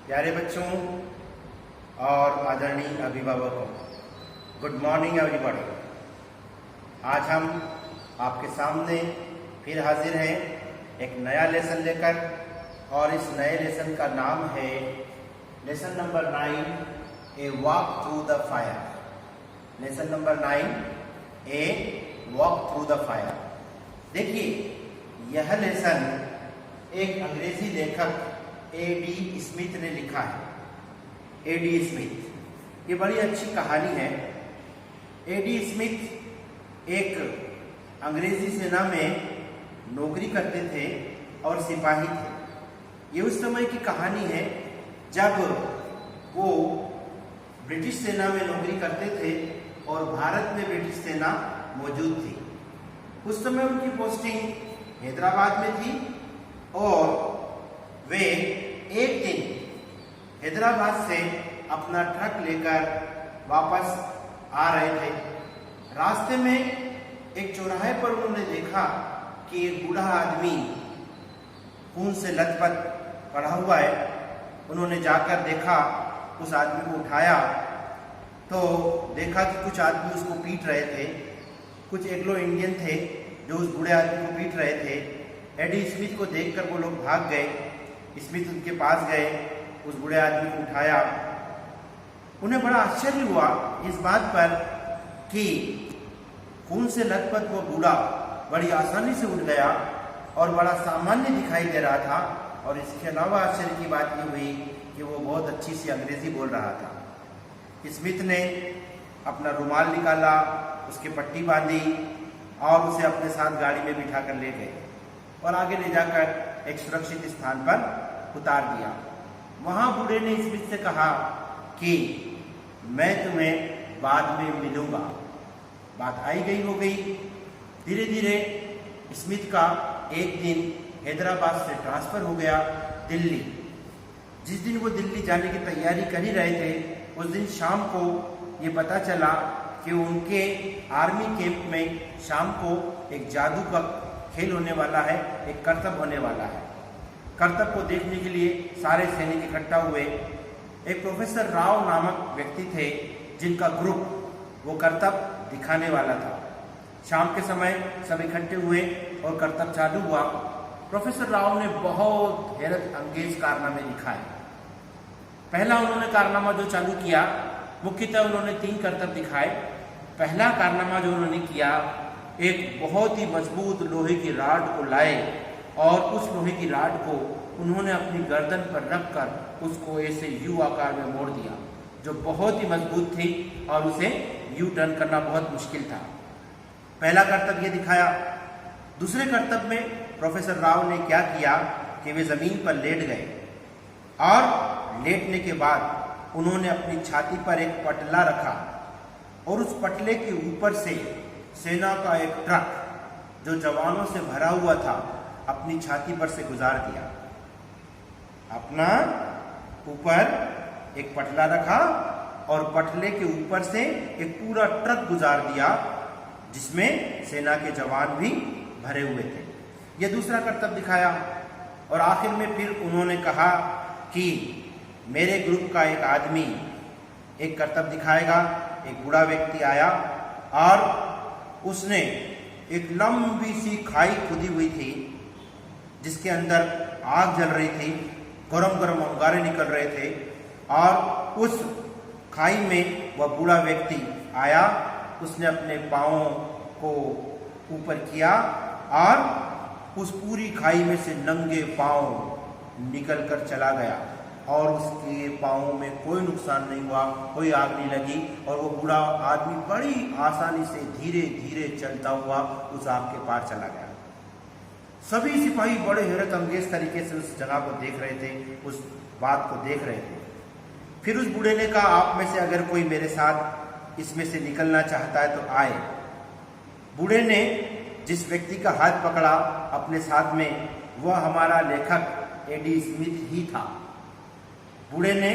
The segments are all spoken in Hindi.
प्यारे बच्चों और आदरणीय अभिभावकों, गुड मॉर्निंग एवरीबॉडी। आज हम आपके सामने फिर हाजिर हैं एक नया लेसन लेकर, और इस नए लेसन का नाम है lesson number 9, a walk through the fire. Lesson number 9, a walk through the fire. देखिए, यह लेसन एक अंग्रेजी लेखक A.D. स्मिथ ने लिखा है। A.D. स्मिथ, ये बड़ी अच्छी कहानी है। A.D. स्मिथ एक अंग्रेजी सेना में नौकरी करते थे और सिपाही थे। ये उस समय की कहानी है जब वो ब्रिटिश सेना में नौकरी करते थे और भारत में ब्रिटिश सेना मौजूद थी। उस समय उनकी पोस्टिंग हैदराबाद में थी और वे एक दिन हैदराबाद से अपना ट्रक लेकर वापस आ रहे थे। रास्ते में एक चौराहे पर उन्होंने देखा कि एक बूढ़ा आदमी खून से लथपथ पड़ा हुआ है। उन्होंने जाकर देखा, उस आदमी को उठाया तो देखा कि कुछ आदमी उसको पीट रहे थे। कुछ एंग्लो इंडियन थे जो उस बूढ़े आदमी को पीट रहे थे। A.D. स्मिथ को देखकर वो लोग भाग गए। स्मिथ उनके पास गए, उस बूढ़े आदमी को उठाया। उन्हें बड़ा आश्चर्य हुआ इस बात पर कि खून से लथपथ वो बूढ़ा बड़ी आसानी से उठ गया और बड़ा सामान्य दिखाई दे रहा था। और इसके अलावा आश्चर्य की बात ये हुई कि वो बहुत अच्छी सी अंग्रेजी बोल रहा था। स्मिथ ने अपना रुमाल निकाला, उसकी पट्टी बांधी और उसे अपने साथ गाड़ी में बिठा कर ले गए और आगे ले जाकर एक सुरक्षित स्थान पर उतार दिया। वहां बूढ़े ने स्मिथ से कहा कि मैं तुम्हें बाद में मिलूंगा। बात आई गई हो गई। धीरे धीरे स्मिथ का एक दिन हैदराबाद से ट्रांसफर हो गया दिल्ली। जिस दिन वो दिल्ली जाने की तैयारी कर ही रहे थे, उस दिन शाम को ये पता चला कि उनके आर्मी कैंप में शाम को एक जादू का खेल होने वाला है, एक करतब होने वाला है। करतब को देखने के लिए सारे सैनिक इकट्ठा हुए। एक प्रोफेसर राव नामक व्यक्ति थे जिनका ग्रुप वो करतब दिखाने वाला था। शाम के समय सब इकट्ठे हुए और करतब चालू हुआ। प्रोफेसर राव ने बहुत हैरत अंगेज कारनामे दिखाए। पहला उन्होंने कारनामा जो चालू किया, मुख्यतः उन्होंने 3 करतब दिखाए। पहला कारनामा जो उन्होंने किया, एक बहुत ही मजबूत लोहे की राड को लाए और उस लोहे की राड को उन्होंने अपनी गर्दन पर रखकर उसको ऐसे यू आकार में मोड़ दिया, जो बहुत ही मजबूत थी और उसे यू टर्न करना बहुत मुश्किल था। पहला करतब ये दिखाया। दूसरे करतब में प्रोफेसर राव ने क्या किया कि वे जमीन पर लेट गए और लेटने के बाद उन्होंने अपनी छाती पर एक पटला रखा और उस पटले के ऊपर से सेना का एक ट्रक जो जवानों से भरा हुआ था अपनी छाती पर से गुजार दिया। अपना ऊपर एक पटला रखा और पटले के ऊपर से एक पूरा ट्रक गुजार दिया जिसमें सेना के जवान भी भरे हुए थे। यह दूसरा करतब दिखाया। और आखिर में फिर उन्होंने कहा कि मेरे ग्रुप का एक आदमी एक करतब दिखाएगा। एक बूढ़ा व्यक्ति आया और उसने एक लंबी सी खाई खुदी हुई थी जिसके अंदर आग जल रही थी, गरम गरम अंगारे निकल रहे थे। और उस खाई में वह बूढ़ा व्यक्ति आया, उसने अपने पाँवों को ऊपर किया और उस पूरी खाई में से नंगे पाँव निकल कर चला गया और उसके पाँवों में कोई नुकसान नहीं हुआ, कोई आग नहीं लगी और वो बूढ़ा आदमी बड़ी आसानी से धीरे धीरे चलता हुआ उस आग के पार चला गया। सभी सिपाही बड़े हैरत अंगेज तरीके से उस जगह को देख रहे थे, उस बात को देख रहे थे। फिर उस बूढ़े ने कहा, आप में से अगर कोई मेरे साथ इसमें से निकलना चाहता है तो आए। बूढ़े ने जिस व्यक्ति का हाथ पकड़ा अपने साथ में, वह हमारा लेखक A.D. स्मिथ ही था। बूढ़े ने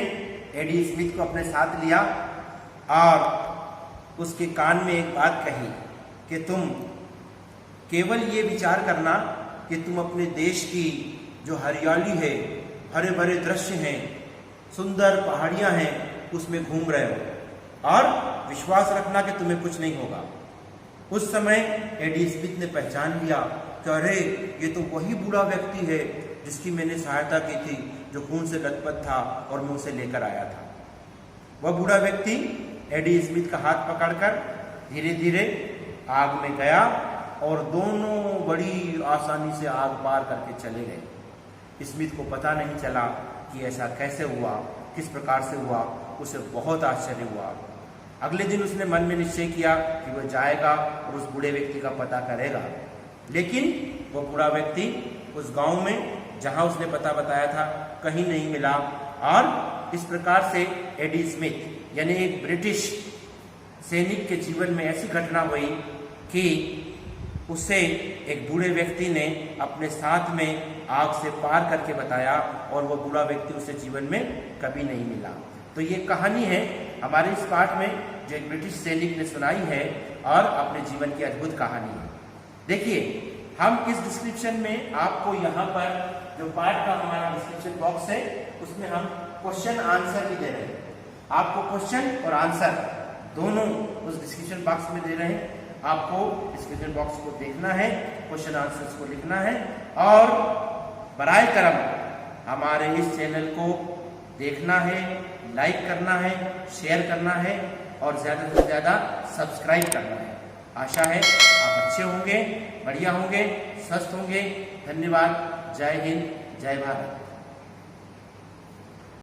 A.D. स्मिथ को अपने साथ लिया और उसके कान में एक बात कही कि तुम केवल ये विचार करना कि तुम अपने देश की जो हरियाली है, हरे भरे दृश्य हैं, सुंदर पहाड़ियां हैं उसमें घूम रहे हो और विश्वास रखना कि तुम्हें कुछ नहीं होगा। उस समय एडी स्मिथ ने पहचान लिया कि अरे ये तो वही बूढ़ा व्यक्ति है जिसकी मैंने सहायता की थी, जो खून से लथपथ था और मैं उसे लेकर आया था। वह बूढ़ा व्यक्ति एडी स्मिथ का हाथ पकड़कर धीरे धीरे आग में गया और दोनों बड़ी आसानी से आग पार करके चले गए। स्मिथ को पता नहीं चला कि ऐसा कैसे हुआ, किस प्रकार से हुआ। उसे बहुत आश्चर्य हुआ। अगले दिन उसने मन में निश्चय किया कि वह जाएगा और उस बूढ़े व्यक्ति का पता करेगा। लेकिन वह बूढ़ा व्यक्ति उस गांव में जहां उसने पता बताया था कहीं नहीं मिला। और इस प्रकार से एडी स्मिथ यानी एक ब्रिटिश सैनिक के जीवन में ऐसी घटना हुई कि उसे एक बूढ़े व्यक्ति ने अपने साथ में आग से पार करके बताया और वह बूढ़ा व्यक्ति उसे जीवन में कभी नहीं मिला। तो ये कहानी है हमारे इस पाठ में जो एक ब्रिटिश सैनिक ने सुनाई है और अपने जीवन की अद्भुत कहानी है। देखिए, हम इस डिस्क्रिप्शन में आपको यहाँ पर जो पाठ का हमारा डिस्क्रिप्शन बॉक्स है उसमें हम क्वेश्चन आंसर भी दे रहे हैं। आपको क्वेश्चन और आंसर दोनों उस डिस्क्रिप्शन बॉक्स में दे रहे हैं। आपको डिस्क्रिप्शन बॉक्स को देखना है, क्वेश्चन आंसर्स को लिखना है और बराए करम हमारे इस चैनल को देखना है, लाइक करना है, शेयर करना है और ज़्यादा से ज़्यादा सब्सक्राइब करना है। आशा है आप अच्छे होंगे, बढ़िया होंगे, स्वस्थ होंगे। धन्यवाद। जय हिंद, जय भारत।